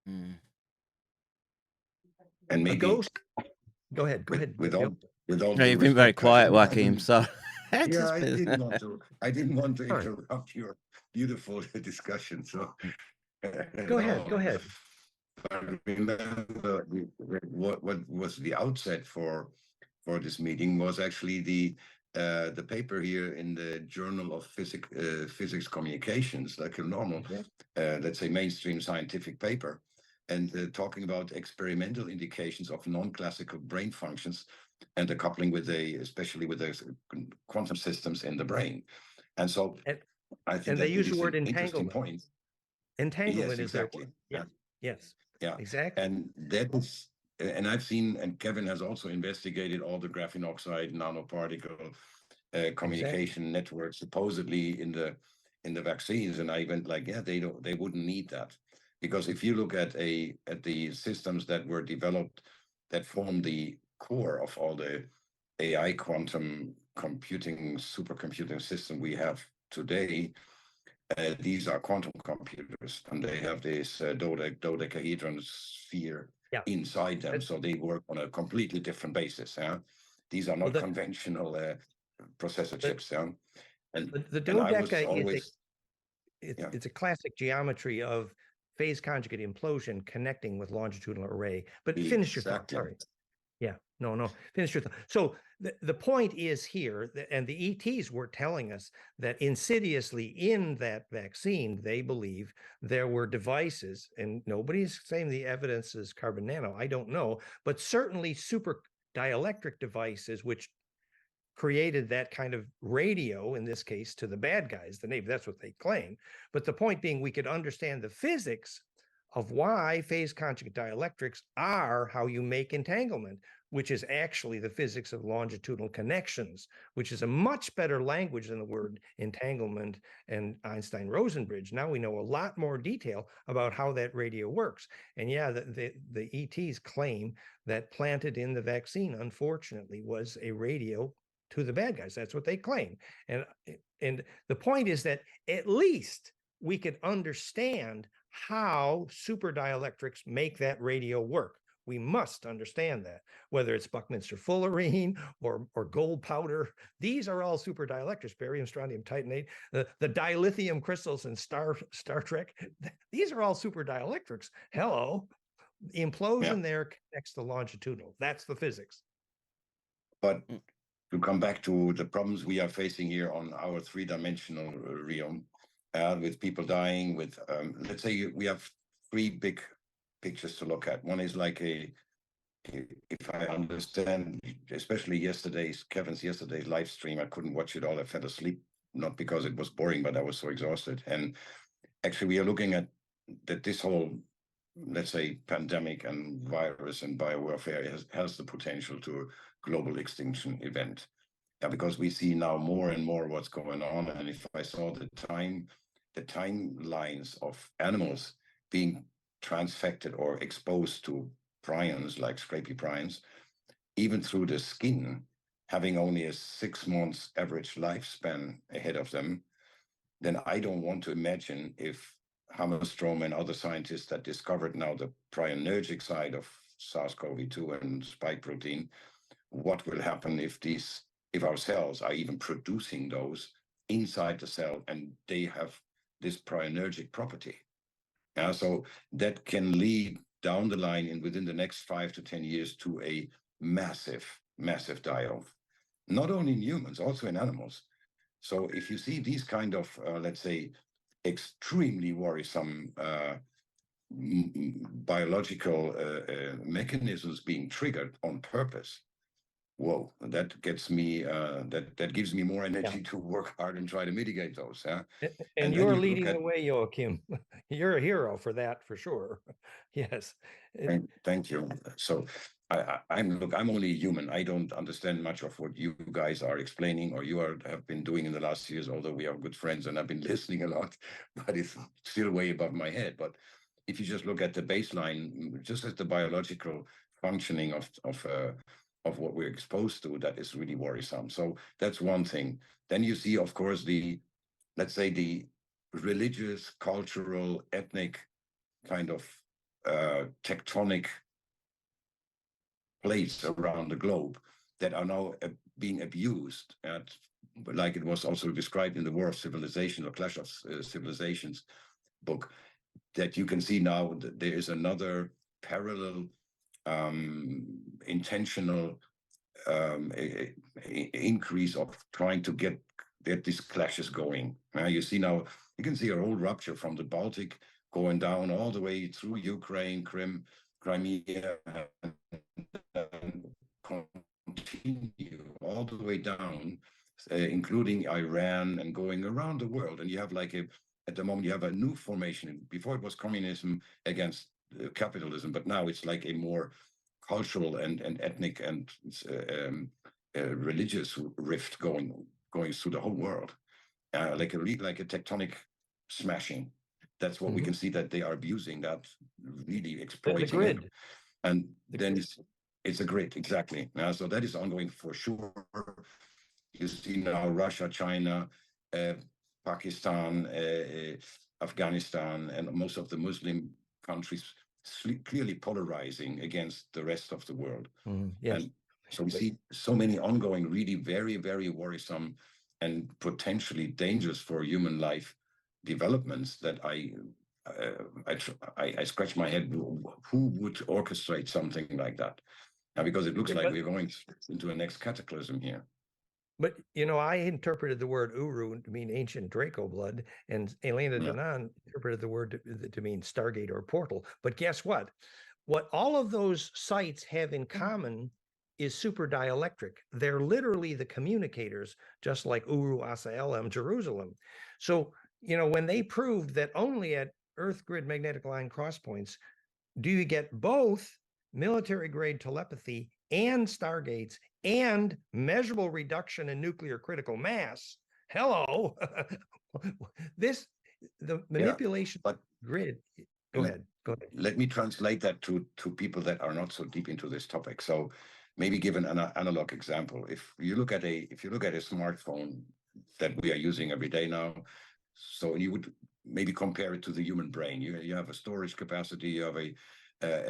Mm. And A maybe ghost. Go ahead. with Bill. all No, due you've been very respect, quiet, Joachim. So it's yeah, just I been. didn't want to Sorry. interrupt your beautiful discussion. So Go ahead. I remember what was the outset for this meeting was actually the paper here in the Journal of Physics Communications, like a normal, let's say, mainstream scientific paper, and talking about experimental indications of non-classical brain functions and the coupling with especially with the quantum systems in the brain. And so I think they that use it the is word an interesting entanglement. point. Entanglement Yes, is their exactly. word. Yeah. Yes. Yeah. Exactly. And that is, and I've seen, and Kevin has also investigated all the graphene oxide nanoparticle communication networks supposedly in the vaccines. And I went like, yeah, they wouldn't need that. Because if you look at the systems that were developed that form the core of all the AI quantum computing, supercomputing system we have today, these are quantum computers, and they have this dodecahedron sphere inside them, so they work on a completely different basis. These are not conventional processor chips. And the dodeca it's a classic geometry of phase conjugate implosion connecting with longitudinal array. But finish your thought. Sorry. Yeah, no, finish your thought. So the point is here, and the ETs were telling us that insidiously in that vaccine, they believe there were devices, and nobody's saying the evidence is carbon nano, I don't know, but certainly super dielectric devices, which created that kind of radio, in this case, to the bad guys, the Navy. That's what they claim. But the point being, we could understand the physics of why phase conjugate dielectrics are how you make entanglement, which is actually the physics of longitudinal connections, which is a much better language than the word entanglement and Einstein-Rosen bridge. Now we know a lot more detail about how that radio works. And yeah, the ETs claim that planted in the vaccine, unfortunately, was a radio to the bad guys. That's what they claim. And the point is that at least we could understand how super dielectrics make that radio work. We must understand that, whether it's Buckminster fullerene or gold powder. These are all super dielectrics, barium, strontium, titanate, the dilithium crystals in Star Trek. These are all super dielectrics. Hello. The implosion there connects the longitudinal. That's the physics. But to come back to the problems we are facing here on our three-dimensional realm, with people dying, with let's say we have three big pictures to look at. One is like if I understand, especially Kevin's yesterday's live stream, I couldn't watch it all. I fell asleep, not because it was boring, but I was so exhausted. And actually, we are looking at that this whole, let's say, pandemic and virus and biowarfare has the potential to global extinction event. Because we see now more and more what's going on. And if I saw the timelines of animals being transfected or exposed to prions, like scrapie prions, even through the skin, having only a 6 months average lifespan ahead of them, then I don't want to imagine if Hammerstrom and other scientists that discovered now the prionergic side of SARS-CoV-2 and spike protein, what will happen if our cells are even producing those inside the cell and they have this prionergic property. So that can lead down the line and within the next 5 to 10 years to a massive die-off, not only in humans, also in animals. So if you see these kind of, let's say, extremely worrisome biological mechanisms being triggered on purpose, whoa, that gets me that gives me more energy to work hard and try to mitigate those. And you're leading the way, Joachim. You're a hero for that, for sure. Yes. Thank you. So I'm only a human. I don't understand much of what you guys are explaining or have been doing in the last years, although we are good friends and I've been listening a lot, but it's still way above my head. But if you just look at the baseline, just as the biological functioning of what we're exposed to, that is really worrisome. So that's one thing. Then you see, of course, let's say the religious, cultural, ethnic kind of tectonic plates around the globe that are now being abused, like it was also described in the War of Civilization or Clash of Civilizations book, that you can see now that there is another parallel intentional increase of trying to get these clashes going. You see now, you can see a whole rupture from the Baltic going down all the way through Ukraine, Crimea, and continue all the way down, including Iran, and going around the world. And you have at the moment, you have a new formation. Before it was communism against capitalism, but now it's like a more cultural and ethnic and religious rift going through the whole world, like a tectonic smashing. That's what we can see, that they are abusing that, really exploiting the grid. it. And then it's a grid, exactly. So that is ongoing for sure. You see now Russia, China, Pakistan, Afghanistan, and most of the Muslim countries clearly polarizing against the rest of the world. Yes. And so we see so many ongoing, really very, very worrisome and potentially dangerous for human life developments that I scratch my head. Who would orchestrate something like that? Because it looks like we're going into a next cataclysm here. But, I interpreted the word Uru to mean ancient Draco blood, and Elena Danan interpreted the word to mean Stargate or portal. But guess what? What all of those sites have in common is super dielectric. They're literally the communicators, just like Uru, Asa Elam, Jerusalem. So, when they proved that only at Earth grid magnetic line crosspoints do you get both military grade telepathy and stargates and measurable reduction in nuclear critical mass. Hello. The manipulation grid. Go ahead. Let me translate that to people that are not so deep into this topic. So maybe give an analog example. If you look at a smartphone that we are using every day now, so you would maybe compare it to the human brain. You have a storage capacity, you have a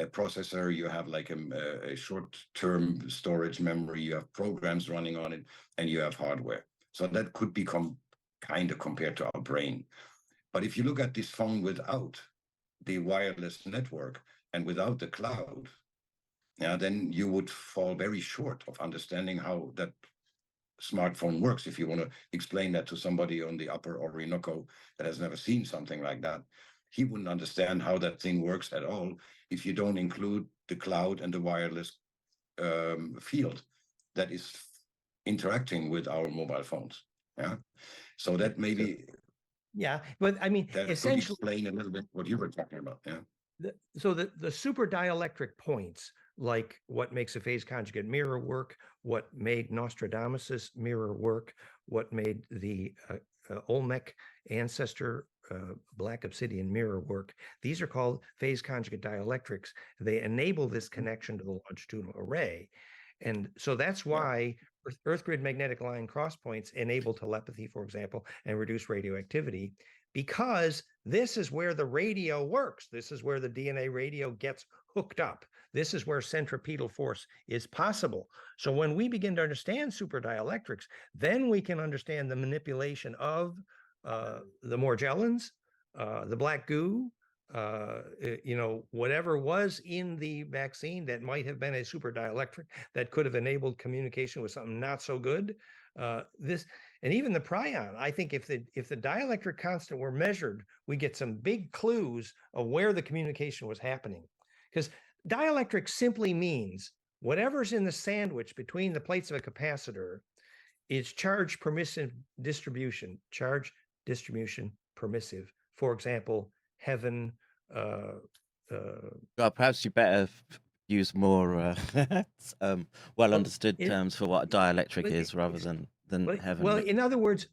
processor, you have like a short-term storage memory, you have programs running on it, and you have hardware. So that could become kind of compared to our brain. But if you look at this phone without the wireless network and without the cloud, then you would fall very short of understanding how that smartphone works. If you want to explain that to somebody on the upper Orinoco that has never seen something like that, he wouldn't understand how that thing works at all if you don't include the cloud and the wireless field that is interacting with our mobile phones. So that maybe but I mean, that essentially could explain a little bit what you were talking about. So the super dielectric points, like what makes a phase conjugate mirror work, what made Nostradamus's mirror work, what made the Olmec ancestor black obsidian mirror work, these are called phase conjugate dielectrics. They enable this connection to the longitudinal array. And so that's why Earth grid magnetic line crosspoints enable telepathy, for example, and reduce radioactivity, because this is where the radio works. This is where the DNA radio gets hooked up. This is where centripetal force is possible. So when we begin to understand super dielectrics, then we can understand the manipulation of the Morgellons, the black goo, whatever was in the vaccine that might have been a super dielectric that could have enabled communication with something not so good. And even the prion, I think if the dielectric constant were measured, we get some big clues of where the communication was happening. Because dielectric simply means whatever's in the sandwich between the plates of a capacitor is charge permissive distribution, charge distribution permissive. For example, heaven. Perhaps you better use more well understood terms for what a dielectric is rather than heaven. Well, in other words,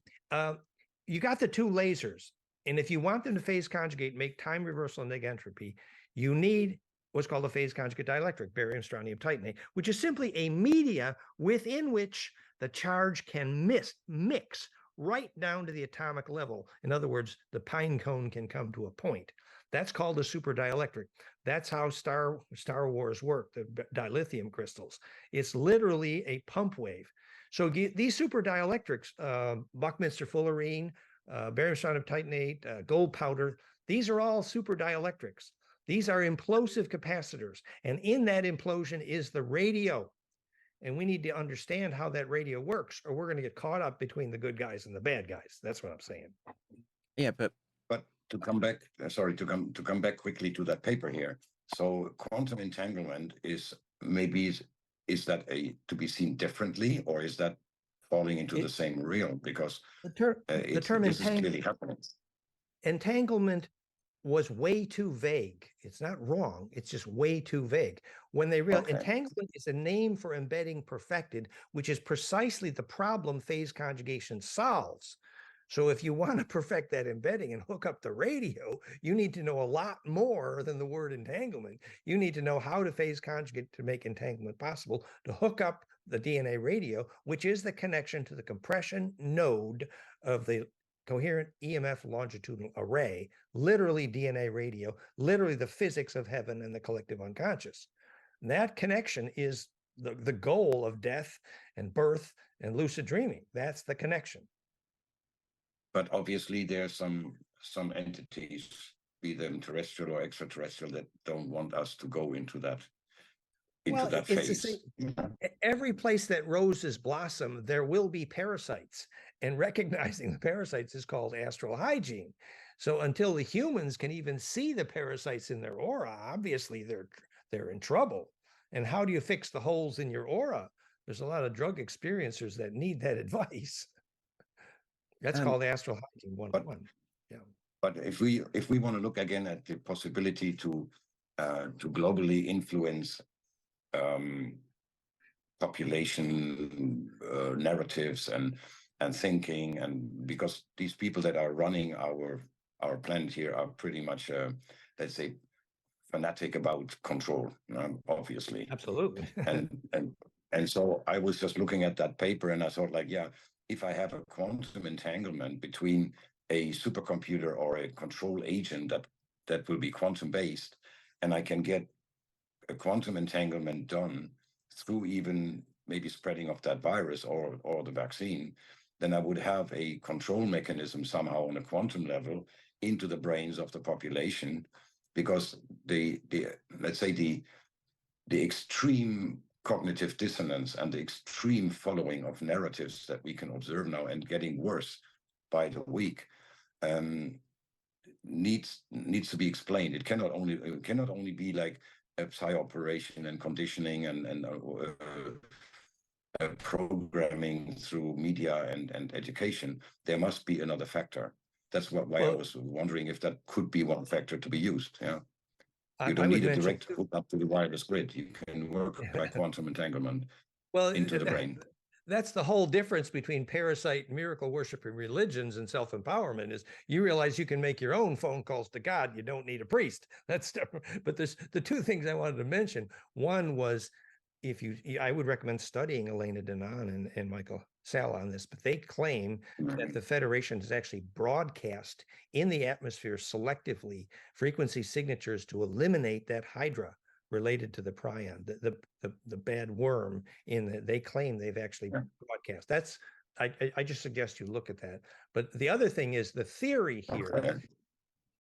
you got the two lasers, and if you want them to phase conjugate, make time reversal and negentropy, you need what's called a phase conjugate dielectric, barium, strontium, titanate, which is simply a media within which the charge can mix right down to the atomic level. In other words, the pine cone can come to a point. That's called a super dielectric. That's how Star Wars work, the dilithium crystals. It's literally a pump wave. So these super dielectrics, Buckminster fullerene, barium strontium titanate, gold powder, these are all super dielectrics. These are implosive capacitors. And in that implosion is the radio. And we need to understand how that radio works, or we're going to get caught up between the good guys and the bad guys. That's what I'm saying. Yeah, but to come back, to come back quickly to that paper here. So quantum entanglement is that to be seen differently, or is that falling into the same realm? Because the term this is clearly happening. Entanglement was way too vague. It's not wrong. It's just way too vague. When they realize entanglement is a name for embedding perfected, which is precisely the problem phase conjugation solves. So if you want to perfect that embedding and hook up the radio, you need to know a lot more than the word entanglement. You need to know how to phase conjugate to make entanglement possible, to hook up the DNA radio, which is the connection to the compression node of the coherent EMF longitudinal array, literally DNA radio, literally the physics of heaven and the collective unconscious. And that connection is the goal of death and birth and lucid dreaming. That's the connection. But obviously there's some entities, be them terrestrial or extraterrestrial, that don't want us to go into that phase. Every place that roses blossom, there will be parasites, and recognizing the parasites is called astral hygiene. So until the humans can even see the parasites in their aura, obviously they're in trouble. And how do you fix the holes in your aura? There's a lot of drug experiencers that need that advice. That's called astral hygiene 101. Yeah. But if we want to look again at the possibility to globally influence population narratives and thinking, and because these people that are running our planet here are pretty much let's say fanatic about control, obviously. Absolutely. and so I was just looking at that paper and I thought, like, yeah, if I have a quantum entanglement between a supercomputer or a control agent that will be quantum based, and I can get a quantum entanglement done through even maybe spreading of that virus or the vaccine, then I would have a control mechanism somehow on a quantum level into the brains of the population, because let's say the extreme cognitive dissonance and the extreme following of narratives that we can observe now, and getting worse by the week, needs to be explained. It cannot only be like a psi operation and conditioning and programming through media and education. There must be another factor. That's why I was wondering if that could be one factor to be used. Yeah. You don't need a direct hook up to the wireless grid. You can work by quantum entanglement into the brain. That's the whole difference between parasite miracle worshiping religions and self-empowerment, is you realize you can make your own phone calls to God. You don't need a priest. That's different. But there's the two things I wanted to mention. One was, I would recommend studying Elena Danaan and Michael Salla on this, but they claim that the Federation has actually broadcast in the atmosphere selectively frequency signatures to eliminate that hydra related to the prion, the bad worm. They claim they've actually broadcast. That's I just suggest you look at that. But the other thing is the theory here.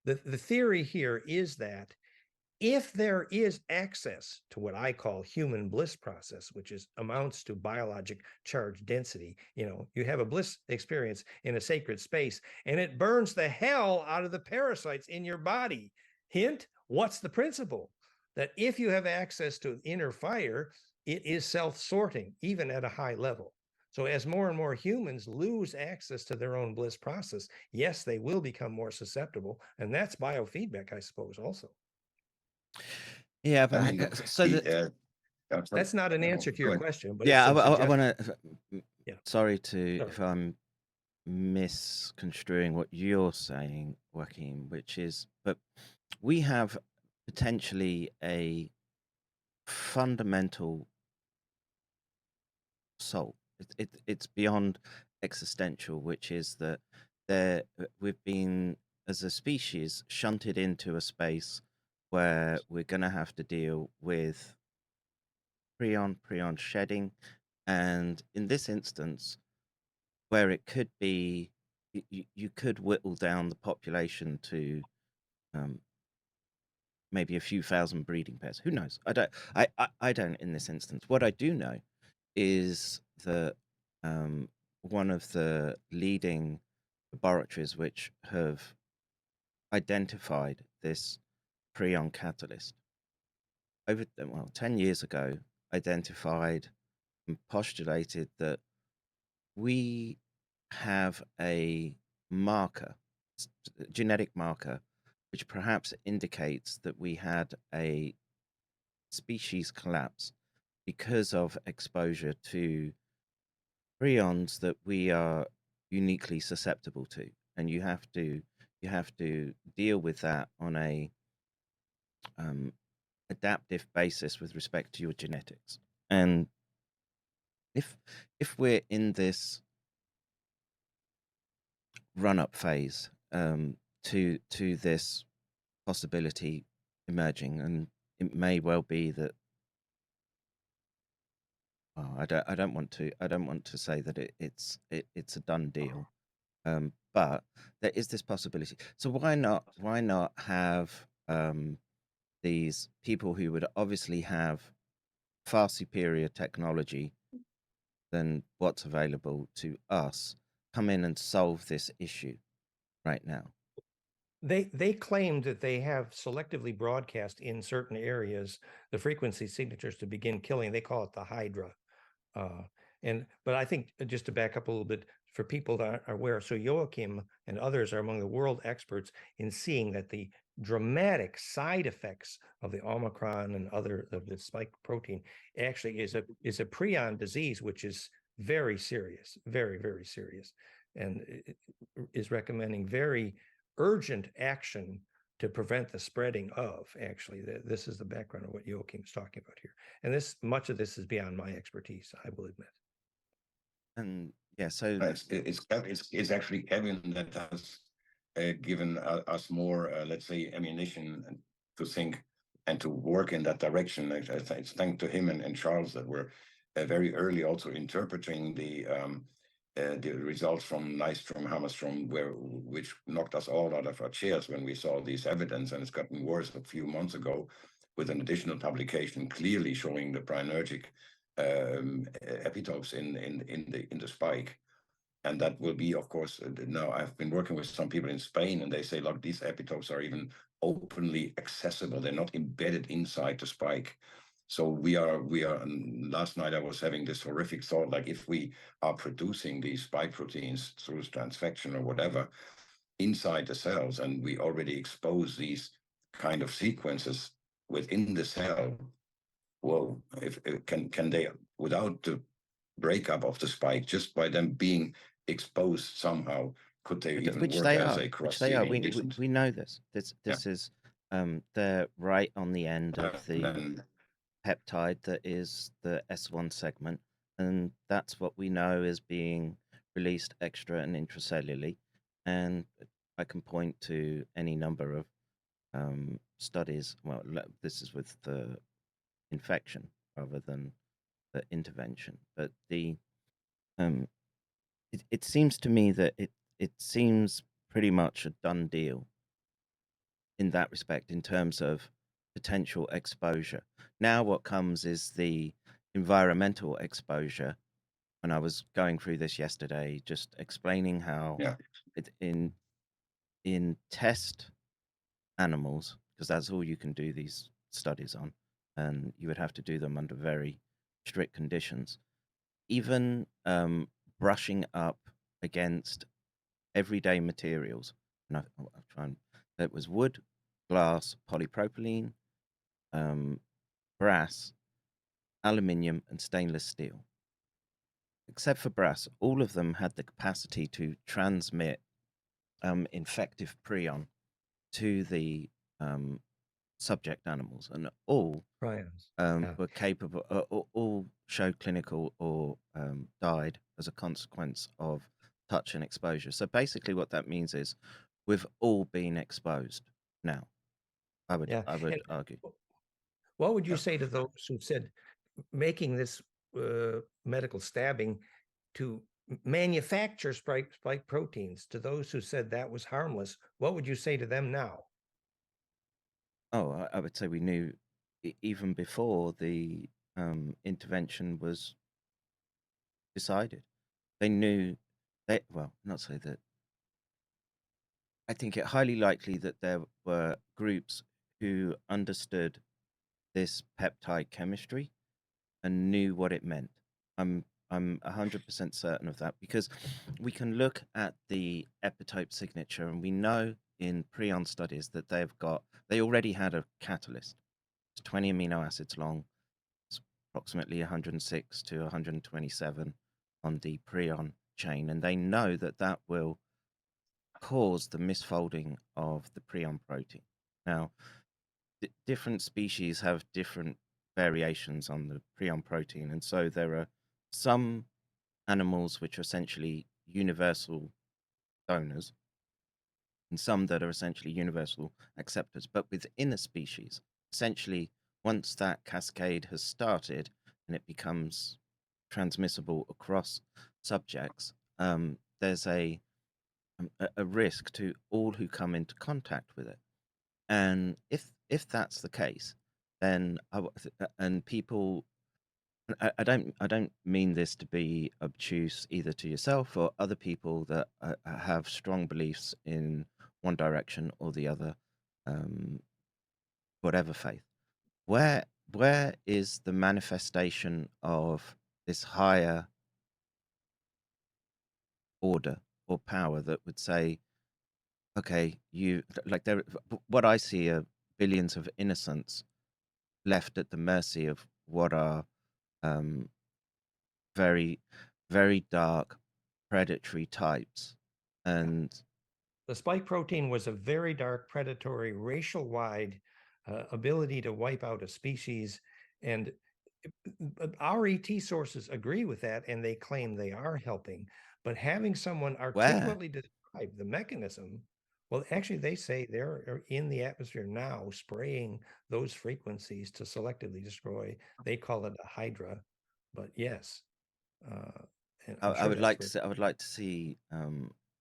The theory here is that if there is access to what I call human bliss process, which amounts to biologic charge density, you have a bliss experience in a sacred space, and it burns the hell out of the parasites in your body. Hint, what's the principle? That if you have access to inner fire, it is self-sorting, even at a high level. So as more and more humans lose access to their own bliss process, yes, they will become more susceptible. And that's biofeedback, I suppose, also. Yeah, but that's not an answer to your question. But yeah, I want to. Sorry if I'm misconstruing what you're saying, Joachim, which is, but we have potentially a fundamental soul. It's beyond existential, which is that we've been as a species, shunted into a space where we're going to have to deal with prion shedding, and in this instance, where it could be, you could whittle down the population to um, maybe a few thousand breeding pairs. Who knows? I don't in this instance. What I do know is that one of the leading laboratories which have identified this prion catalyst over 10 years ago identified and postulated that we have a marker, genetic marker, which perhaps indicates that we had a species collapse because of exposure to prions that we are uniquely susceptible to, and you have to deal with that on a adaptive basis with respect to your genetics. And if we're in this run-up phase to this possibility emerging, and it may well be that I don't want to say that it's a done deal, but there is this possibility. So why not have these people who would obviously have far superior technology than what's available to us come in and solve this issue right now? They claim that they have selectively broadcast in certain areas the frequency signatures to begin killing. They call it the Hydra. But I think just to back up a little bit for people that are aware, so Joachim and others are among the world experts in seeing that the dramatic side effects of the Omicron and other of the spike protein actually is a prion disease, which is very serious, very, very serious, and is recommending very urgent action to prevent the spreading of. Actually, this is the background of what Joachim's talking about here, and much of this is beyond my expertise, I will admit. And yeah, so it's actually Kevin that has given us more, let's say, ammunition to think and to work in that direction. It's thanks to him and Charles that were very early also interpreting the results from Nystrom, Hammerstrom, which knocked us all out of our chairs when we saw this evidence, and it's gotten worse a few months ago with an additional publication clearly showing the prinergic epitopes in the spike. And that will be, of course, now I've been working with some people in Spain, and they say, look, these epitopes are even openly accessible. They're not embedded inside the spike. So we are, and last night I was having this horrific thought, like if we are producing these spike proteins through transfection or whatever inside the cells, and we already expose these kind of sequences within the cell, well, if can they, without the breakup of the spike, just by them being exposed somehow, could they even work as a cross-seeding agent? We know this. This is they're right on the end of the peptide that is the S1 segment, and that's what we know is being released extra and intracellularly. And I can point to any number of studies. Well, this is with the infection rather than the intervention, but it seems to me that it seems pretty much a done deal in that respect in terms of potential exposure. Now what comes is the environmental exposure, and I was going through this yesterday, just explaining how in test animals, because that's all you can do these studies on, and you would have to do them under very strict conditions. Even brushing up against everyday materials, and I'll try and, it was wood, glass, polypropylene, brass, aluminium, and stainless steel. Except for brass, all of them had the capacity to transmit infective prion to the subject animals, and all were capable, all showed clinical or died as a consequence of touch and exposure. So basically what that means is we've all been exposed now. I would Yeah. I would And argue. what would you Yeah. say to those who said making this medical stabbing to manufacture spike proteins, to those who said that was harmless? What would you say to them now? Oh, I would say we knew even before the intervention was decided. They knew well, not say that. I think it highly likely that there were groups who understood this peptide chemistry and knew what it meant. I'm 100% certain of that because we can look at the epitope signature and we know in prion studies that they already had a catalyst. It's 20 amino acids long. It's approximately 106 to 127 on the prion chain, and they know that that will cause the misfolding of the prion protein. Now, different species have different variations on the prion protein, and so there are some animals which are essentially universal donors and some that are essentially universal acceptors. But within a species, essentially, once that cascade has started and it becomes transmissible across subjects, there's a risk to all who come into contact with it. And if that's the case, then and people, I don't mean this to be obtuse either to yourself or other people that have strong beliefs in one direction or the other, um, whatever faith. Where where is the manifestation of this higher order or power that would say, okay, you like there? What I see are billions of innocents left at the mercy of what are um, very, very dark, predatory types. And The spike protein was a very dark, predatory, racial-wide ability to wipe out a species. And our ET sources agree with that, and they claim they are helping. But having someone where? articulately describe the mechanism, well, actually, they say they're in the atmosphere now spraying those frequencies to selectively destroy. They call it a hydra, but yes, and I'm I sure would that's like to where. see, I would like to see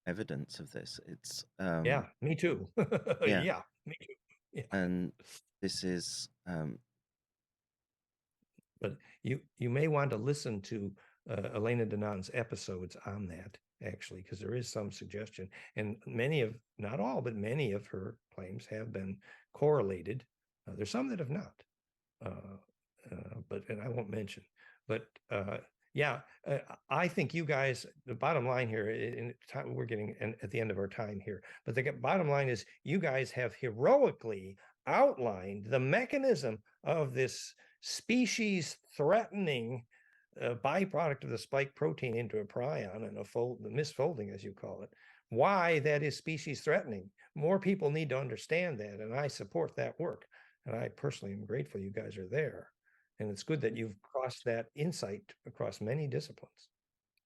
evidence of this. It's Yeah, me too. yeah, Yeah, me too. Yeah. and this is But you may want to listen to Elena Danon's episodes on that, actually, because there is some suggestion. And many of, not all, but many of her claims have been correlated. There's some that have not, but and I won't mention. But yeah, I think you guys, the bottom line here, in time, we're getting at the end of our time here, but the bottom line is you guys have heroically outlined the mechanism of this species threatening byproduct of the spike protein into a prion and the misfolding, as you call it, why that is species threatening. More people need to understand that, and I support that work. And I personally am grateful you guys are there. And it's good that you've crossed that insight across many disciplines.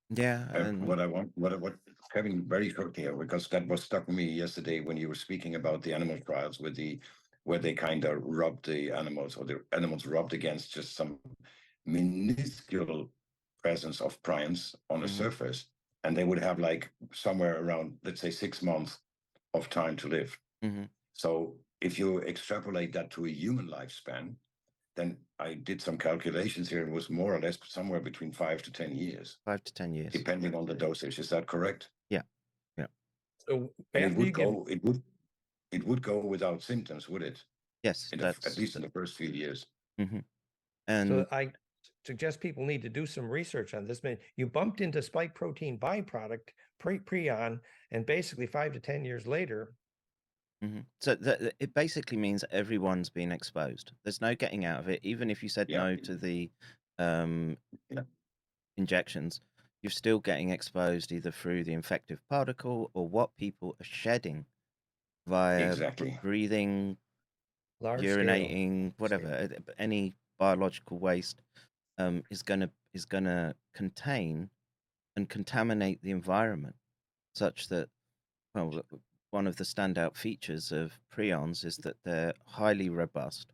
yeah, and What Kevin, very short here, because that was stuck with me yesterday when you were speaking about the animal trials with where they kind of rubbed the animals, or the animals rubbed against just some minuscule presence of prions on a surface, and they would have like somewhere around, let's say, 6 months of time to live. So if you extrapolate that to a human lifespan, then I did some calculations here. It was more or less somewhere between 5 to 10 years, 5 to 10 years. depending on the dosage. Is that correct? Yeah, yeah. So And after you get it would go without symptoms, would it? Yes, At least in the first few years. so so I suggest people need to do some research on this. You bumped into spike protein byproduct prion, and basically 5 to 10 years later. So it basically means everyone's been exposed. There's no getting out of it. Even if you said no to the injections, you're still getting exposed either through the infective particle or what people are shedding via Exactly. breathing, Large urinating, whatever. Any biological waste is gonna contain and contaminate the environment, such that, well, one of the standout features of prions is that they're highly robust,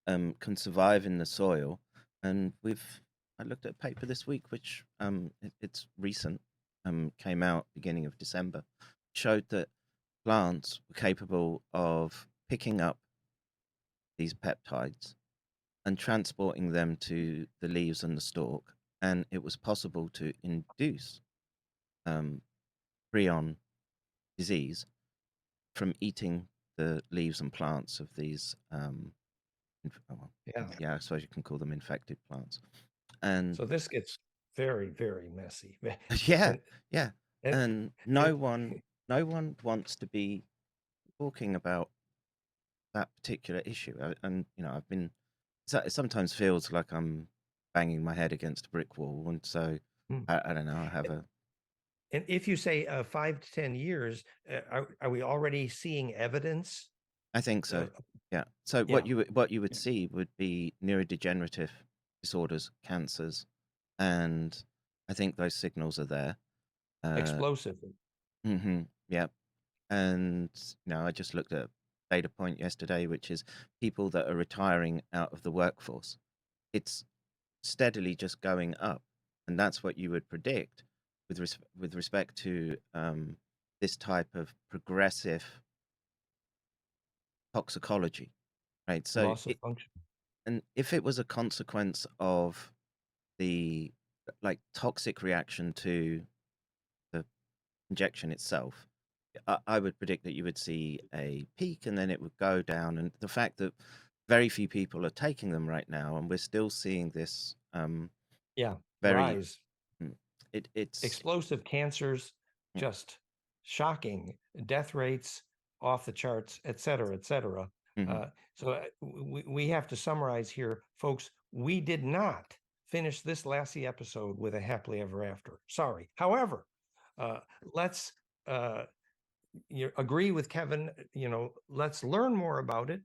can survive in the soil, and I looked at a paper this week, which it's recent, came out beginning of December, showed that plants were capable of picking up these peptides and transporting them to the leaves and the stalk, and it was possible to induce prion disease from eating the leaves and plants of these yeah, I suppose you can call them infected plants. And so this gets very, very messy. yeah, And, yeah. And no one wants to be talking about that particular issue. And I've been, it sometimes feels like I'm banging my head against a brick wall, and so I don't know, I have a. And if you say 5 to 10 years, are we already seeing evidence? I think so. Yeah. So what you would see would be neurodegenerative disorders, cancers, and I think those signals are there. Explosive. Yeah. And I just looked at a data point yesterday, which is people that are retiring out of the workforce. It's steadily just going up, and that's what you would predict with respect to this type of progressive toxicology, right? So Loss of function. and if it was a consequence of the toxic reaction to the injection itself, I would predict that you would see a peak and then it would go down. And the fact that very few people are taking them right now, and we're still seeing this very rise. It's explosive cancers, just shocking death rates off the charts, et cetera, et cetera. So we have to summarize here, folks. We did not finish this Lassie episode with a happily ever after. Sorry. However, let's agree with Kevin. Let's learn more about it.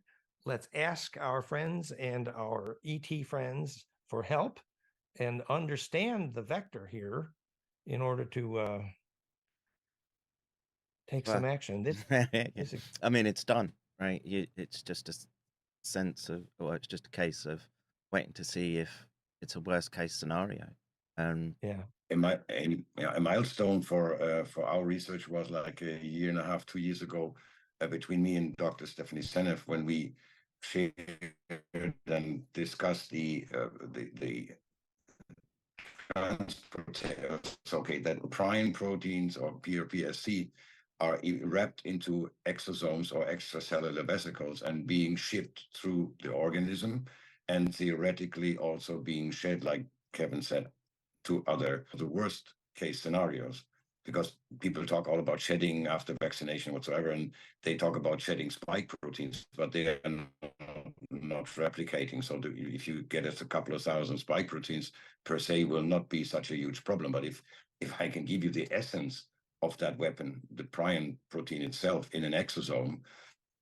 Let's ask our friends and our ET friends for help and understand the vector here in order to take some action. This, I mean, it's done, right? It's just a sense of, or it's just a case of waiting to see if it's a worst case scenario. A milestone for our research was like a year and a half, 2 years ago, between me and Dr. Stephanie Seneff, when we shared and discussed the okay, that prion proteins or PRPSC are wrapped into exosomes or extracellular vesicles and being shipped through the organism, and theoretically also being shed, like Kevin said, to the worst case scenarios. Because people talk all about shedding after vaccination whatsoever, and they talk about shedding spike proteins, but they are not replicating. So if you get us a couple of thousand spike proteins per se, will not be such a huge problem. But if I can give you the essence of that weapon, the prion protein itself in an exosome,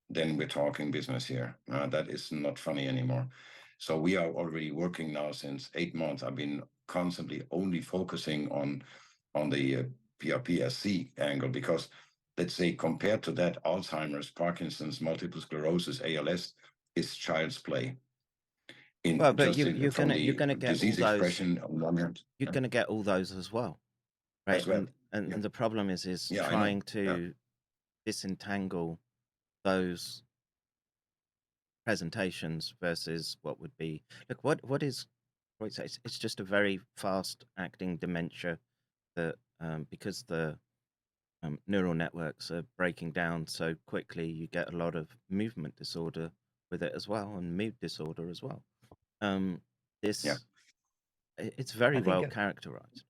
then we're talking business here. That is not funny anymore. So we are already working now since 8 months. I've been constantly only focusing on the PRPSC angle, because let's say compared to that, Alzheimer's, Parkinson's, multiple sclerosis, ALS is child's play. You're going to get disease all those, expression on one hand. You're going to get all those as well, right? As well. And the problem is trying to disentangle those presentations versus what would be, look, what is, it's just a very fast acting dementia that because the neural networks are breaking down so quickly, you get a lot of movement disorder with it as well, and mood disorder as well. It's very well characterized.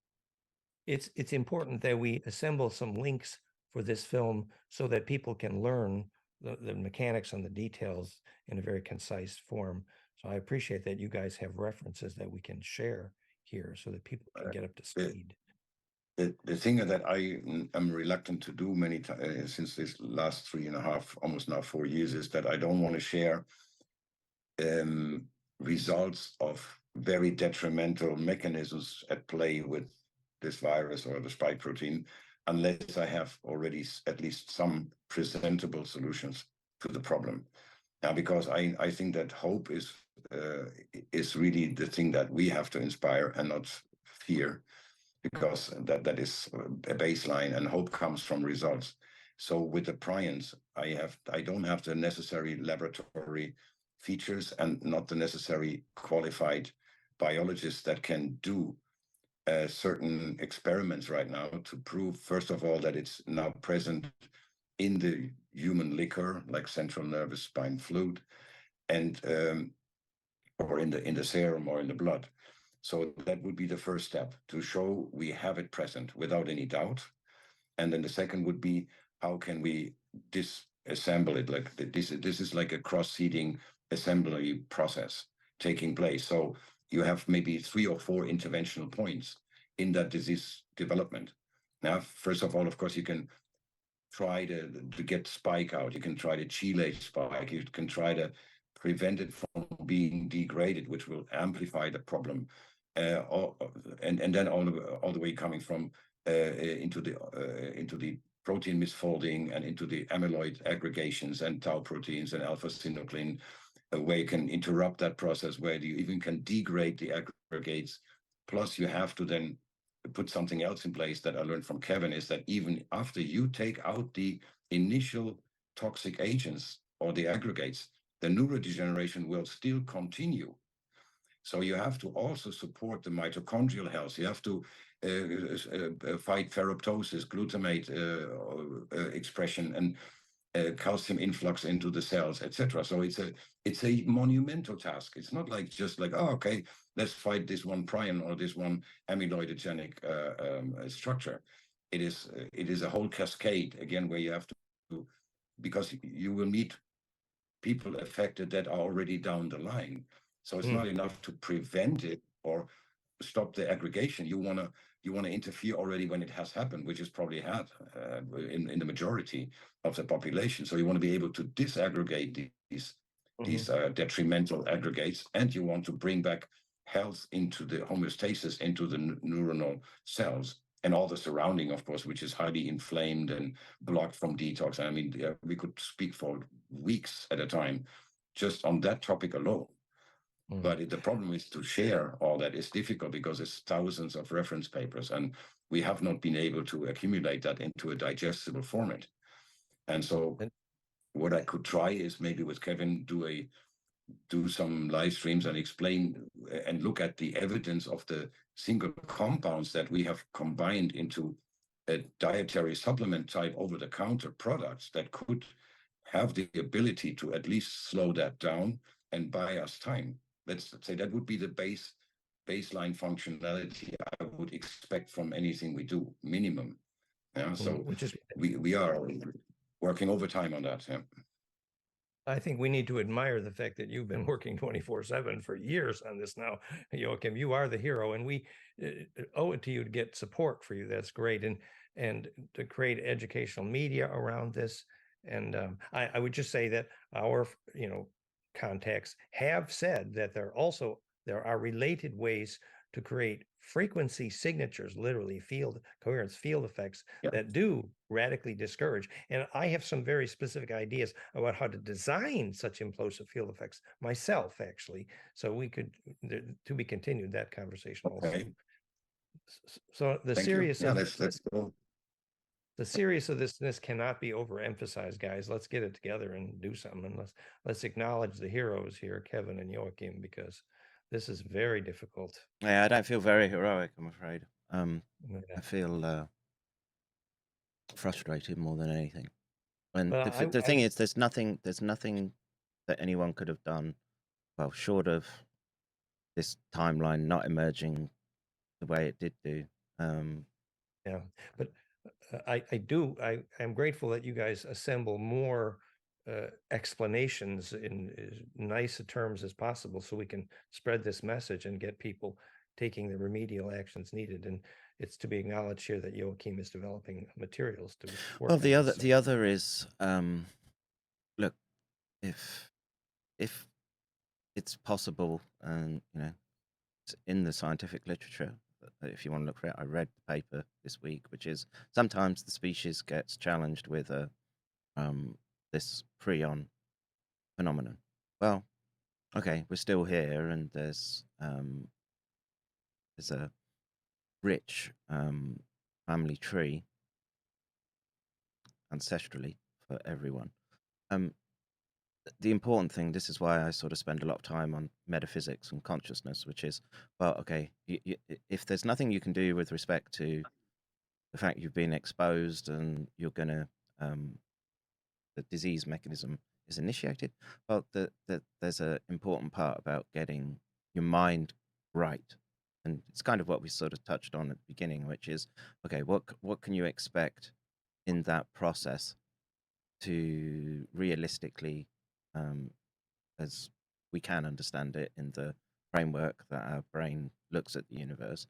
It's important that we assemble some links for this film so that people can learn the mechanics and the details in a very concise form. So I appreciate that you guys have references that we can share here so that people can get up to speed. The thing that I am reluctant to do many times since this last 3.5, almost now 4 years, is that I don't want to share results of very detrimental mechanisms at play with this virus or the spike protein unless I have already at least some presentable solutions to the problem. Now, because I think that hope is really the thing that we have to inspire and not fear, because that is a baseline, and hope comes from results. So with the prions, I don't have the necessary laboratory features and not the necessary qualified biologists that can do certain experiments right now to prove, first of all, that it's now present in the human liquor, like central nervous spine fluid, and or in the serum or in the blood. So that would be the first step, to show we have it present without any doubt. And then the second would be, how can we disassemble it? Like this is like a cross-seeding assembly process taking place. So you have maybe 3 or 4 interventional points in that disease development. Now, first of all, of course, you can try to get spike out. You can try to chelate spike. You can try to prevent it from being degraded, which will amplify the problem. And then all the way coming from into the protein misfolding and into the amyloid aggregations and tau proteins and alpha-synuclein, where you can interrupt that process, where you even can degrade the aggregates. Plus, you have to then put something else in place that I learned from Kevin, is that even after you take out the initial toxic agents or the aggregates, the neurodegeneration will still continue. So you have to also support the mitochondrial health. You have to fight ferroptosis, glutamate expression, and calcium influx into the cells, etc. So it's a monumental task. It's not like just like, oh, okay, let's fight this one prion or this one amyloidogenic structure. It is a whole cascade, again, where you have to, because you will meet people affected that are already down the line. So it's not enough to prevent it or stop the aggregation. You want to interfere already when it has happened, which is probably had in the majority of the population. So you want to be able to disaggregate these detrimental aggregates, and you want to bring back health into the homeostasis, into the neuronal cells, and all the surrounding, of course, which is highly inflamed and blocked from detox. I mean, we could speak for weeks at a time just on that topic alone. But the problem is to share all that is difficult, because it's thousands of reference papers, and we have not been able to accumulate that into a digestible format. And so what I could try is maybe with Kevin do some live streams and explain and look at the evidence of the single compounds that we have combined into a dietary supplement type over-the-counter products that could have the ability to at least slow that down and buy us time. Let's say that would be the baseline functionality I would expect from anything we do, minimum. Yeah, so which is we are working overtime on that. Yeah. I think we need to admire the fact that you've been working 24/7 for years on this now, Joachim. You are the hero, and we owe it to you to get support for you. That's great, and to create educational media around this. And I would just say that our contacts have said that there are related ways to create frequency signatures, literally field coherence field effects, that do radically discourage. And I have some very specific ideas about how to design such implosive field effects myself, actually. So we could, to be continued, that conversation also. So the the seriousness cannot be overemphasized, guys. Let's get it together and do something. And let's acknowledge the heroes here, Kevin and Joachim, because this is very difficult. Yeah, I don't feel very heroic, I'm afraid. I feel frustrated more than anything. And the thing is, there's nothing that anyone could have done, well, short of this timeline not emerging the way it did do. Yeah, but I'm grateful that you guys assemble more explanations in as nice terms as possible, so we can spread this message and get people taking the remedial actions needed. And it's to be acknowledged here that Joachim is developing materials to work. Well, the other is, look, if it's possible, and it's in the scientific literature if you want to look for it, I read the paper this week, which is sometimes the species gets challenged with this prion phenomenon. Well, okay, we're still here, and there's a rich family tree ancestrally for everyone. The important thing, this is why I sort of spend a lot of time on metaphysics and consciousness, which is, well, okay, if there's nothing you can do with respect to the fact you've been exposed and you're going to, the disease mechanism is initiated, well, there's an important part about getting your mind right. And it's kind of what we sort of touched on at the beginning, which is, okay, what can you expect in that process to realistically, as we can understand it in the framework that our brain looks at the universe,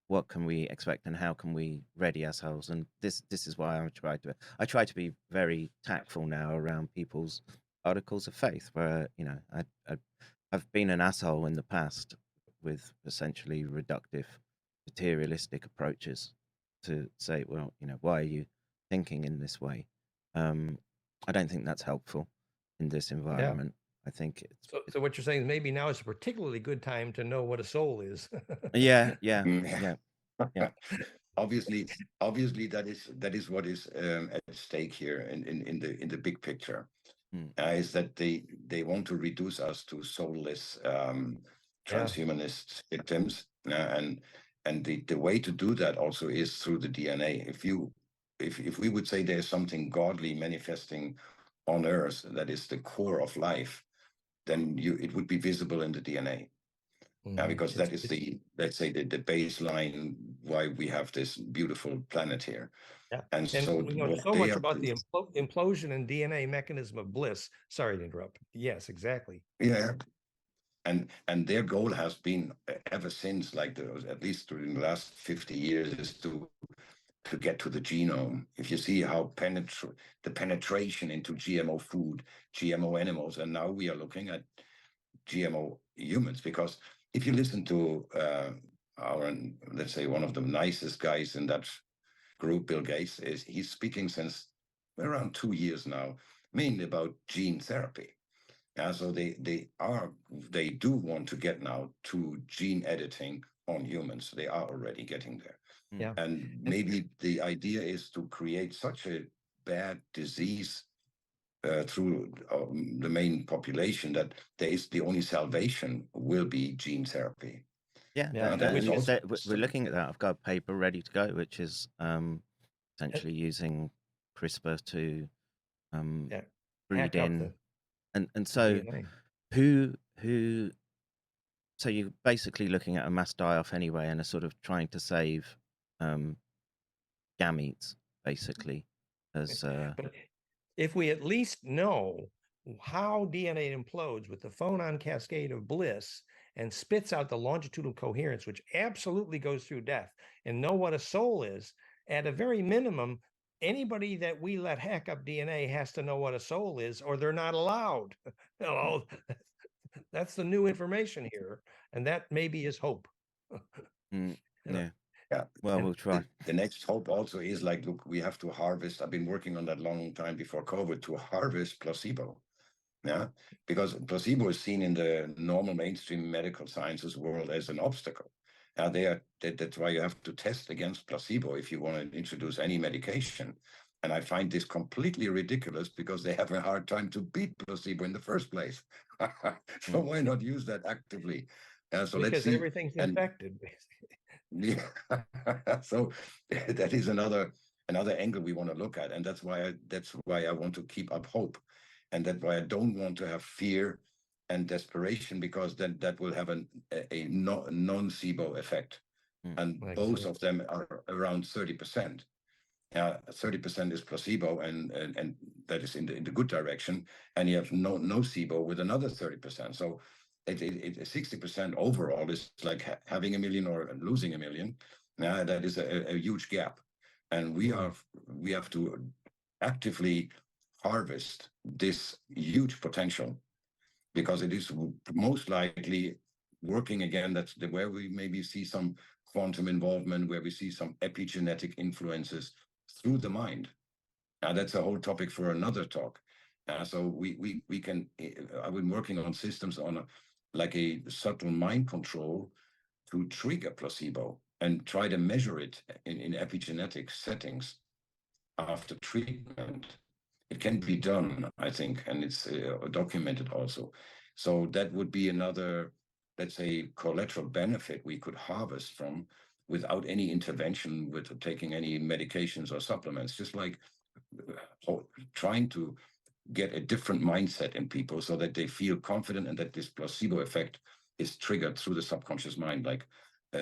what can we expect and how can we ready ourselves? And this is why I try to be very tactful now around people's articles of faith, where I've been an asshole in the past with essentially reductive materialistic approaches to say, well, why are you thinking in this way? I don't think that's helpful in this environment. I think it's so what you're saying is maybe now is a particularly good time to know what a soul is. yeah. Obviously, that is what is at stake here in the big picture. Is that they want to reduce us to soulless transhumanist victims, and the way to do that also is through the DNA. If we would say there's something godly manifesting on Earth that is the core of life, then it would be visible in the DNA. Because that is let's say the baseline why we have this beautiful planet here. Yeah. And so we know so much about the implosion and DNA mechanism of bliss. Sorry to interrupt. Yes, exactly. Yeah. And their goal has been ever since, like at least during the last 50 years, is to get to the genome. If you see how the penetration into GMO food, GMO animals, and now we are looking at GMO humans, because if you listen to let's say one of the nicest guys in that group, Bill Gates, he's speaking since around 2 years now, mainly about gene therapy. So they do want to get now to gene editing on humans. They are already getting there. Yeah. And maybe the idea is to create such a bad disease through the main population that the only salvation will be gene therapy. Yeah, we're looking at that. I've got a paper ready to go, which is essentially using CRISPR to breed in, and so so you're basically looking at a mass die-off anyway, and a sort of trying to save gametes, basically, as But if we at least know how DNA implodes with the phonon cascade of bliss and spits out the longitudinal coherence, which absolutely goes through death, and know what a soul is, at a very minimum, anybody that we let hack up DNA has to know what a soul is, or they're not allowed. That's the new information here, and that maybe is hope. Yeah. Well, we'll try. The next hope also is like, look, we have to harvest. I've been working on that long time before COVID to harvest placebo. Yeah, because placebo is seen in the normal mainstream medical sciences world as an obstacle. That's why you have to test against placebo if you want to introduce any medication. And I find this completely ridiculous because they have a hard time to beat placebo in the first place. So why not use that actively? So let's see. Everything's infected, basically. Yeah. So that is another angle we want to look at, and that's why I want to keep up hope, and that's why I don't want to have fear and desperation, because then that will have a non-SIBO effect, and both of them are around 30%. 30% is placebo, and that is in the good direction, and you have no SIBO with another 30%. So it 60% overall is like having a million or losing a million. That is a huge gap, and we have to actively harvest this huge potential, because it is most likely working again, that's where we maybe see some quantum involvement, where we see some epigenetic influences through the mind. Now that's a whole topic for another talk. So we can. I've been working on systems on like a subtle mind control to trigger placebo and try to measure it in epigenetic settings after treatment. It can be done, I think, and it's documented also. So that would be another, let's say, collateral benefit we could harvest from without any intervention with taking any medications or supplements, just like trying to get a different mindset in people so that they feel confident and that this placebo effect is triggered through the subconscious mind, like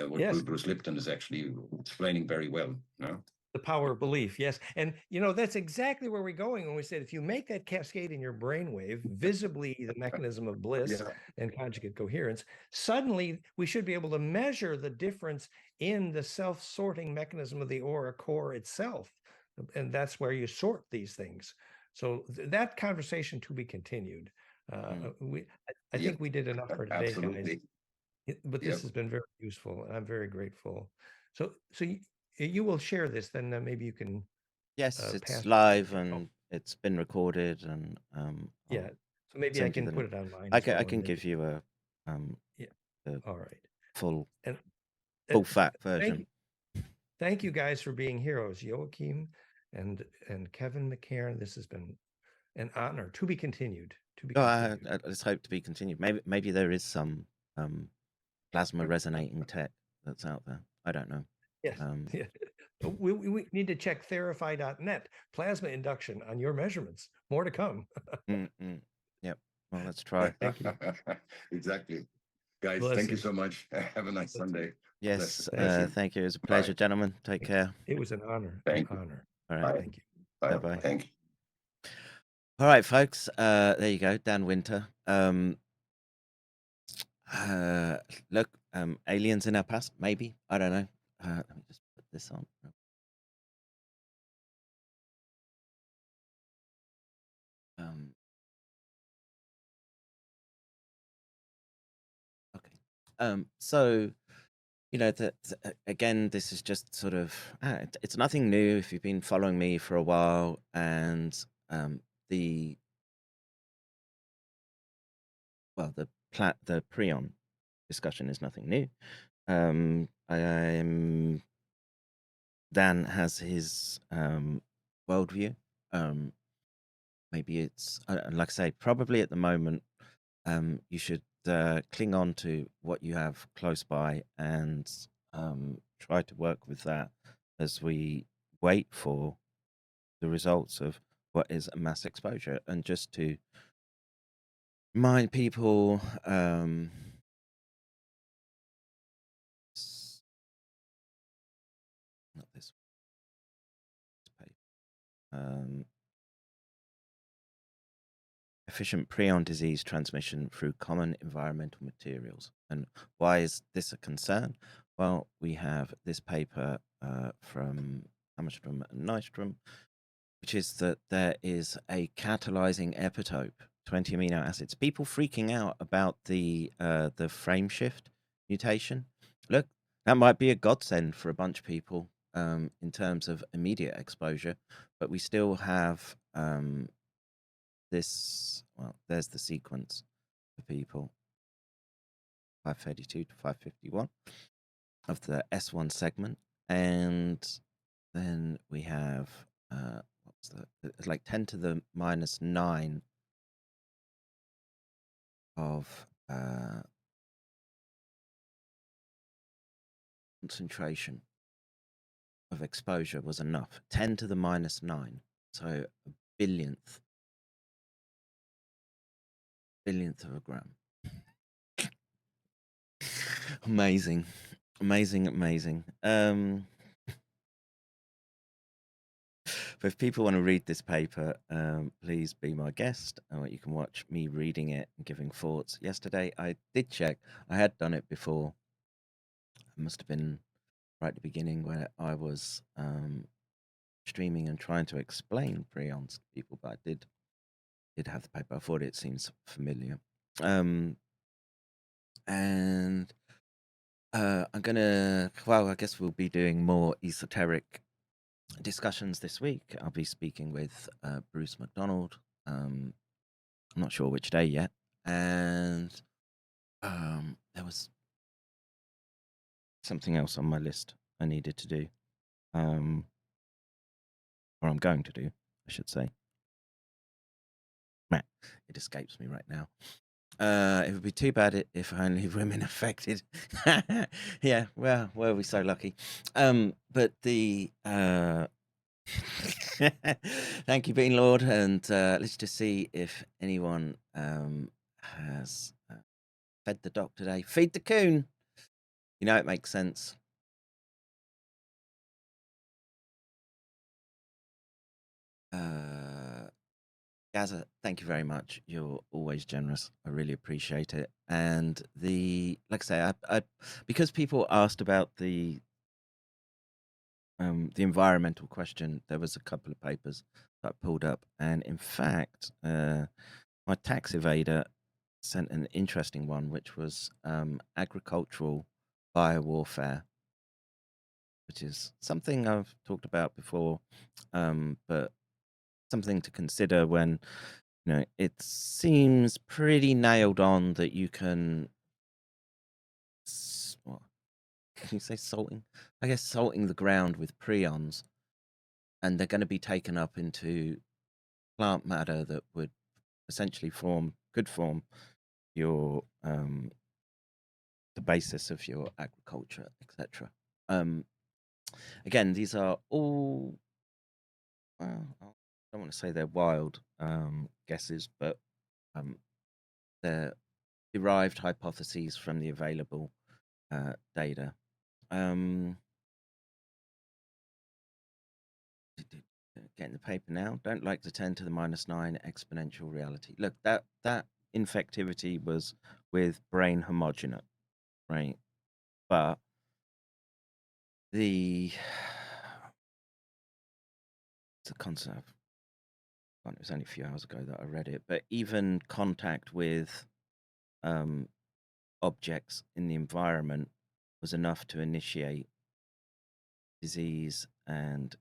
what Yes. Bruce Lipton is actually explaining very well. No? The power of belief, yes. And, that's exactly where we're going when we said, if you make that cascade in your brainwave visibly the mechanism of bliss and conjugate coherence, suddenly we should be able to measure the difference in the self-sorting mechanism of the aura core itself. And that's where you sort these things. So that conversation to be continued. I think we did enough for today, Absolutely. guys. But this has been very useful, and I'm very grateful. So you will share this, then maybe you can. Yes, it's live and it's been recorded, and yeah. So maybe I can put it online. I can give you a all right, full full fat version. Thank you guys for being heroes, Joachim and Kevin McCairn. This has been an honor. To be continued. I just hope to be continued. Maybe there is some plasma resonating tech that's out there. I don't know. Yes. We need to check therify.net. Plasma induction on your measurements. More to come. Yep. Well, let's try. Thank you. Exactly. Guys, thank you so much. Have a nice Sunday. Yes. Thank you. It was a pleasure, gentlemen. Take care. It was an honor. Thank you. All right. Bye. Thank you. Bye. Thank you. All right, folks. There you go. Dan Winter. Look, aliens in our past, maybe. I don't know. Let me just put this on. Okay. So, again, this is just sort of, it's nothing new if you've been following me for a while, and the Prion discussion is nothing new. Dan has his worldview. Maybe it's, like I say, probably at the moment, you should cling on to what you have close by and try to work with that as we wait for the results of what is a mass exposure. And just to remind people, not this page. Efficient prion disease transmission through common environmental materials. And why is this a concern? Well, we have this paper from Hammerstrom and Nystrom, which is that there is a catalyzing epitope, 20 amino acids. People freaking out about the frame shift mutation. Look, that might be a godsend for a bunch of people in terms of immediate exposure, but we still have this. Well, there's the sequence for people, 532 to 551 of the S1 segment, and then we have what's that? It's like 10 to the minus 9 of concentration of exposure was enough. 10 to the minus 9, so a billionth of a gram. Amazing. But if people want to read this paper, please be my guest. You can watch me reading it and giving thoughts. Yesterday, I did check. I had done it before. It must have been right at the beginning where I was streaming and trying to explain prions to people, but I did have the paper. I thought it seems familiar. And I'm gonna, well, I guess we'll be doing more esoteric discussions this week. I'll be speaking with Bruce McDonald. I'm not sure which day yet. And there was something else on my list I needed to do, or I'm going to do, I should say. Meh, it escapes me right now. It would be too bad if only women affected. Yeah, well, were we so lucky? But the thank you, Bean Lord, and let's just see if anyone has fed the dog today. Feed the coon. You know, it makes sense. Gaza, thank you very much. You're always generous. I really appreciate it. And like I say, I because people asked about the environmental question, there was a couple of papers that I pulled up, and in fact, my tax evader sent an interesting one, which was agricultural biowarfare, which is something I've talked about before, but something to consider when, it seems pretty nailed on that you can, what can you say, salting? I guess salting the ground with prions, and they're going to be taken up into plant matter that would essentially could form your the basis of your agriculture, etc. Again, these are all, well, I don't want to say they're wild guesses, but they're derived hypotheses from the available data. Getting the paper now. Don't like to 10 to the -9 exponential reality. Look, that infectivity was with brain homogenate, right? But it's a concept. It was only a few hours ago that I read it, but even contact with objects in the environment was enough to initiate disease and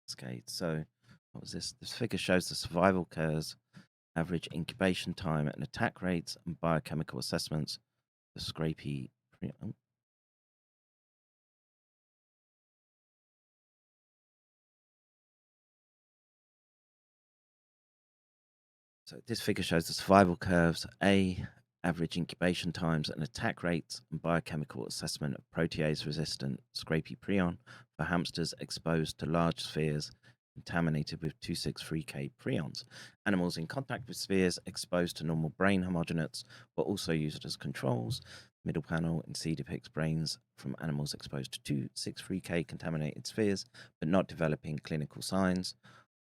cascade. So, what was this? This figure shows the survival curves, average incubation time, and attack rates, and biochemical assessments. The scrapey. So this figure shows the survival curves, average incubation times and attack rates, and biochemical assessment of protease-resistant scrapey prion for hamsters exposed to large spheres contaminated with 2,6,3K prions. Animals in contact with spheres exposed to normal brain homogenates were also used as controls. Middle panel in C depicts brains from animals exposed to 2,6,3K contaminated spheres, but not developing clinical signs.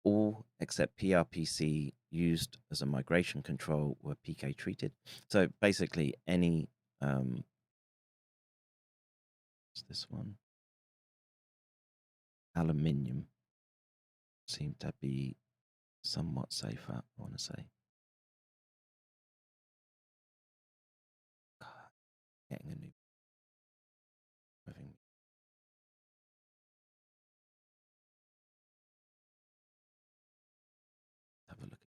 All except PRPC used as a migration control were PK treated. So basically any what's this one? Aluminium seemed to be somewhat safer, I want to say. God, getting a new have a look.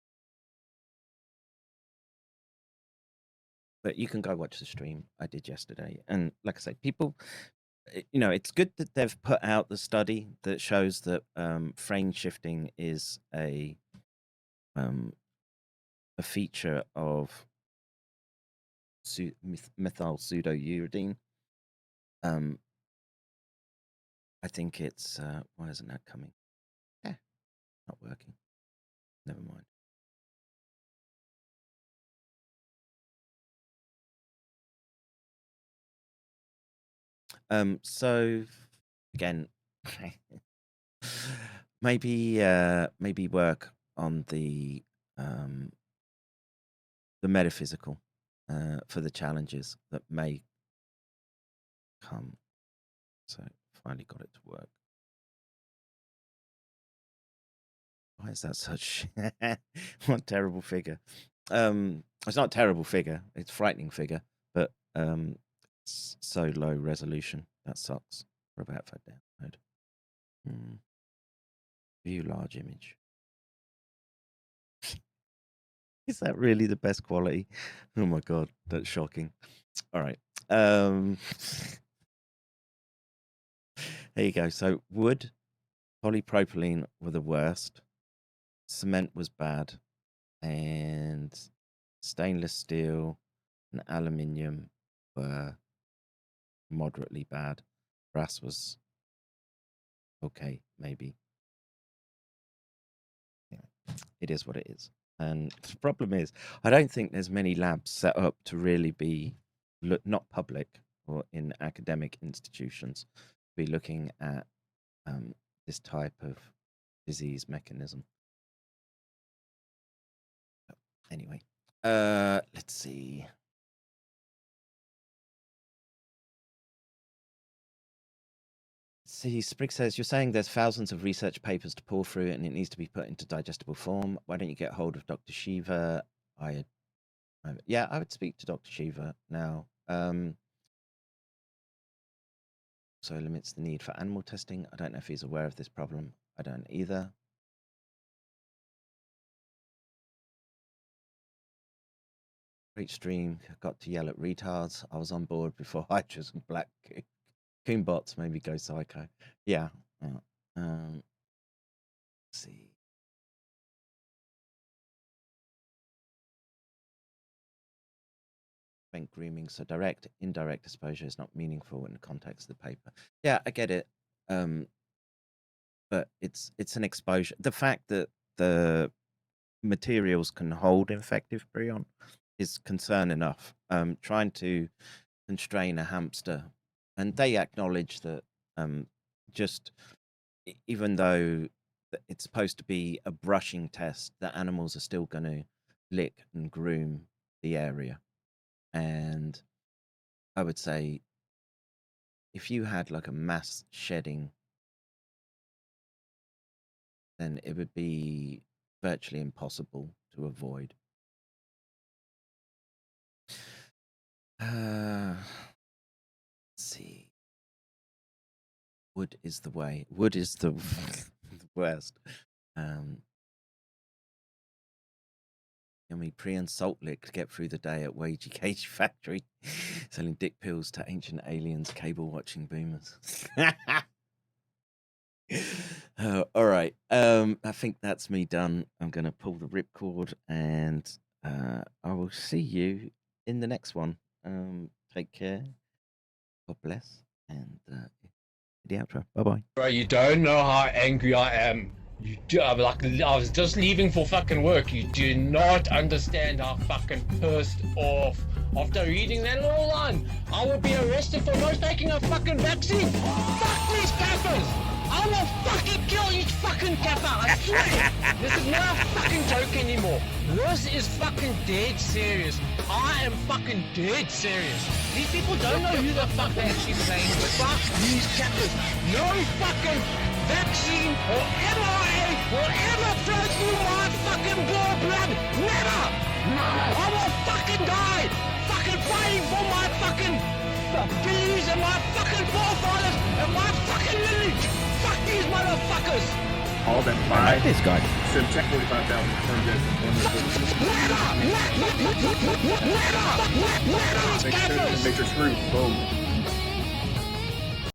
But you can go watch the stream I did yesterday. And like I say, people, it's good that they've put out the study that shows that frame shifting is a feature of methyl pseudouridine. I think it's why isn't that coming? Not working. Never mind. So again, maybe work on the metaphysical for the challenges that may come. So finally got it to work. Why is that such what terrible figure? It's not a terrible figure, it's a frightening figure, but so low resolution. That sucks. We're about for download. View large image. Is that really the best quality? Oh my god, that's shocking. All right. There you go. So wood, polypropylene were the worst. Cement was bad, and stainless steel and aluminium were moderately bad. Brass was okay, maybe. Yeah, it is what it is. And the problem is, I don't think there's many labs set up to really be not public or in academic institutions, be looking at this type of disease mechanism. Anyway, let's see. See, Sprigg says, you're saying there's thousands of research papers to pull through and it needs to be put into digestible form. Why don't you get hold of Dr. Shiva? Yeah, I would speak to Dr. Shiva now. So limits the need for animal testing. I don't know if he's aware of this problem. I don't either. Great stream. Got to yell at retards. I was on board before Hydras and Black Coonbots maybe go psycho. Yeah. Let's see. Grooming, so direct, indirect exposure is not meaningful in the context of the paper. Yeah, I get it. But it's an exposure. The fact that the materials can hold infective prion is concern enough. Trying to constrain a hamster, and they acknowledge that just even though it's supposed to be a brushing test, the animals are still going to lick and groom the area. And I would say if you had like a mass shedding, then it would be virtually impossible to avoid. Let's see. Wood is the way. Wood is the worst. Yummy Prion salt lick to get through the day at Wagey Cage Factory, selling dick pills to ancient aliens, cable watching boomers. All right. I think that's me done. I'm going to pull the ripcord and I will see you in the next one. Take care. God bless. And the outro. Bye-bye. Bro, you don't know how angry I am. You do, I was just leaving for fucking work. You do not understand how fucking pissed off. After reading that little line, I will be arrested for not taking a fucking vaccine. Fuck these cappers! I will fucking kill each fucking capper, I swear! This is not a fucking joke anymore. This is fucking dead serious. I am fucking dead serious. These people don't know who the fuck they're actually playing with. Fuck these cappers. No fucking vaccine or mRNA will ever flow through my fucking blood. Never! I will fucking die! Fucking fighting for my fucking beliefs and my fucking forefathers and my fucking lineage! Fuck these motherfuckers! All them I like this guy. Send check 45,000 from this. Never! Make sure the Matrix root. Boom.